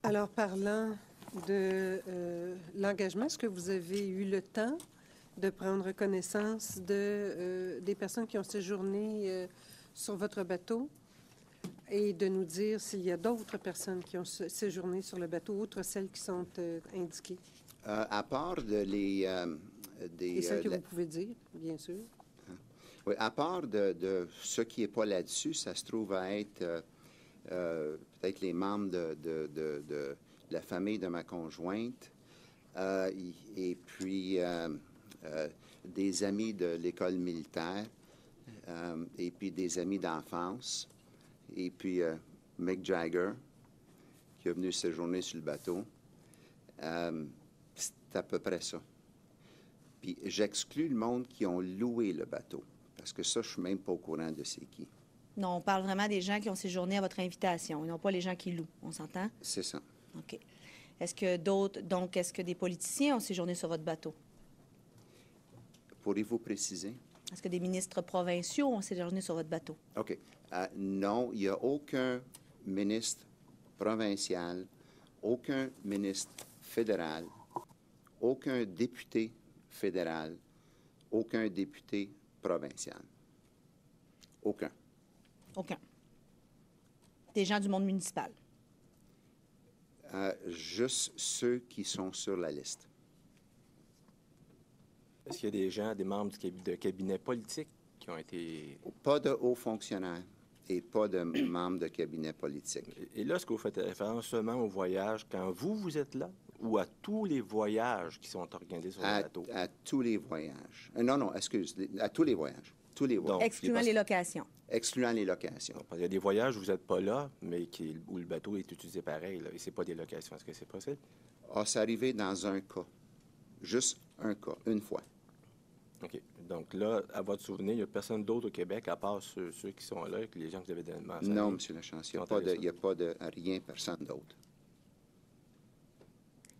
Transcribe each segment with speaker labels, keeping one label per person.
Speaker 1: Alors, parlant de l'engagement, est-ce que vous avez eu le temps de prendre connaissance des personnes qui ont séjourné sur votre bateau et de nous dire s'il y a d'autres personnes qui ont séjourné sur le bateau, outre celles qui sont indiquées?
Speaker 2: À part des...
Speaker 1: Et celles que vous pouvez dire, bien sûr.
Speaker 2: Oui, à part de ce qui n'est pas là-dessus, ça se trouve à être peut-être les membres de la famille de ma conjointe, et puis des amis de l'école militaire, et puis des amis d'enfance, et puis Mick Jagger, qui est venu séjourner sur le bateau. C'est à peu près ça. Puis j'exclus le monde qui ont loué le bateau, parce que ça, je suis même pas au courant de c'est qui.
Speaker 3: Non, on parle vraiment des gens qui ont séjourné à votre invitation, et non pas les gens qui louent. On s'entend?
Speaker 2: C'est ça.
Speaker 3: OK. Est-ce que des politiciens ont séjourné sur votre bateau?
Speaker 2: Pourriez-vous préciser?
Speaker 3: Est-ce que des ministres provinciaux ont séjourné sur votre bateau?
Speaker 2: OK. Non, il n'y a aucun ministre provincial, aucun ministre fédéral, aucun député fédéral, aucun député provincial. Aucun.
Speaker 3: Aucun. Des gens du monde municipal?
Speaker 2: Juste ceux qui sont sur la liste.
Speaker 4: Est-ce qu'il y a des gens, des membres de cabinet politique qui ont été...
Speaker 2: Pas de hauts fonctionnaires et pas de membres de cabinet politique.
Speaker 4: Et là, est-ce que vous faites référence seulement aux voyages quand vous êtes là ou à tous les voyages qui sont organisés sur le bateau?
Speaker 2: À tous les voyages. Non, excuse, à tous les voyages. Tous les voyages.
Speaker 3: Excluant les locations.
Speaker 2: Excluant les locations.
Speaker 4: Il y a des voyages où vous n'êtes pas là, mais où le bateau est utilisé pareil, là, et ce n'est pas des locations. Est-ce que c'est possible?
Speaker 2: Ah, c'est arrivé dans un cas. Juste un cas, une fois.
Speaker 4: OK. Donc là, à votre souvenir, il n'y a personne d'autre au Québec, à part ceux qui sont là, et les gens que vous avez mentionnés?
Speaker 2: Non, M. Lachance, il n'y a pas de rien, personne d'autre.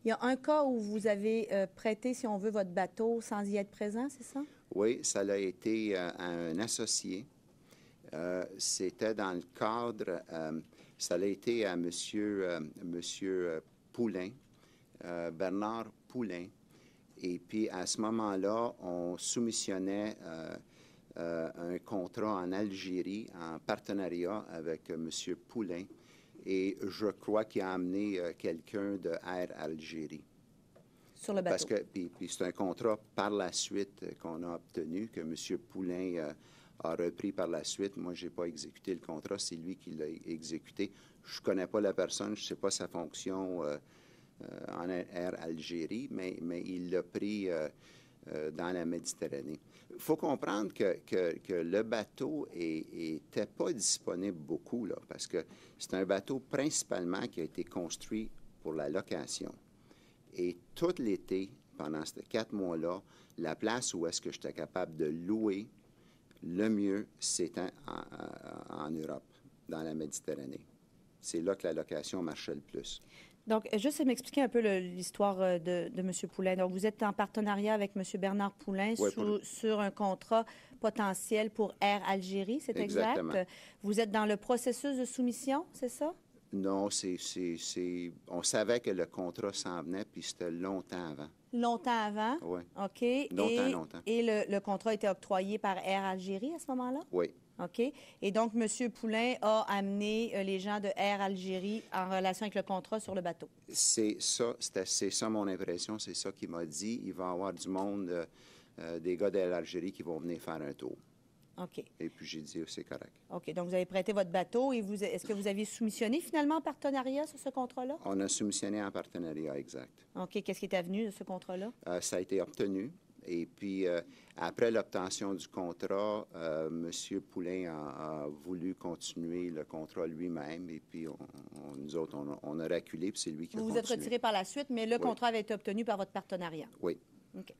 Speaker 3: Il y a un cas où vous avez prêté, si on veut, votre bateau sans y être présent, c'est ça?
Speaker 2: Oui, ça l'a été à un associé. C'était dans le cadre, ça l'a été à monsieur Poulain, Bernard Poulain. Et puis, à ce moment-là, on soumissionnait un contrat en Algérie en partenariat avec monsieur Poulain. Et je crois qu'il a amené quelqu'un de Air Algérie.
Speaker 3: Sur le bateau.
Speaker 2: Parce que, puis c'est un contrat par la suite qu'on a obtenu, que M. Poulain a repris par la suite. Moi, je n'ai pas exécuté le contrat, c'est lui qui l'a exécuté. Je ne connais pas la personne, je ne sais pas sa fonction en Air Algérie, mais il l'a pris dans la Méditerranée. Il faut comprendre que le bateau n'était pas disponible beaucoup, là, parce que c'est un bateau principalement qui a été construit pour la location. Et tout l'été, pendant ces 4 mois-là, la place où est-ce que j'étais capable de louer le mieux, c'était en Europe, dans la Méditerranée. C'est là que la location marchait le plus.
Speaker 3: Donc, juste m'expliquer un peu l'histoire de M. Poulain. Donc, vous êtes en partenariat avec M. Bernard Poulain sur un contrat potentiel pour Air Algérie, c'est exact?
Speaker 2: Exactement.
Speaker 3: Vous êtes dans le processus de soumission, c'est ça?
Speaker 2: Non, on savait que le contrat s'en venait, puis c'était longtemps avant.
Speaker 3: Longtemps avant?
Speaker 2: Oui.
Speaker 3: OK.
Speaker 2: Longtemps.
Speaker 3: Et le contrat a été octroyé par Air Algérie à ce moment-là?
Speaker 2: Oui.
Speaker 3: OK. Et donc, M. Poulain a amené les gens de Air Algérie en relation avec le contrat sur le bateau.
Speaker 2: C'est ça mon impression, c'est ça qu'il m'a dit. Il va y avoir du monde, des gars d'Air Algérie qui vont venir faire un tour.
Speaker 3: OK.
Speaker 2: Et puis j'ai dit, c'est correct.
Speaker 3: OK. Donc, vous avez prêté votre bateau et est-ce que vous aviez soumissionné finalement en partenariat sur ce contrat-là?
Speaker 2: On a soumissionné en partenariat, exact.
Speaker 3: OK. Qu'est-ce qui est avenu de ce contrat-là?
Speaker 2: Ça a été obtenu. Et puis, après l'obtention du contrat, M. Poulain a voulu continuer le contrat lui-même. Et puis, nous autres, on a reculé, puis c'est lui qui a continué.
Speaker 3: Vous vous êtes retiré par la suite, mais le contrat avait été obtenu par votre partenariat?
Speaker 2: Oui.
Speaker 3: OK.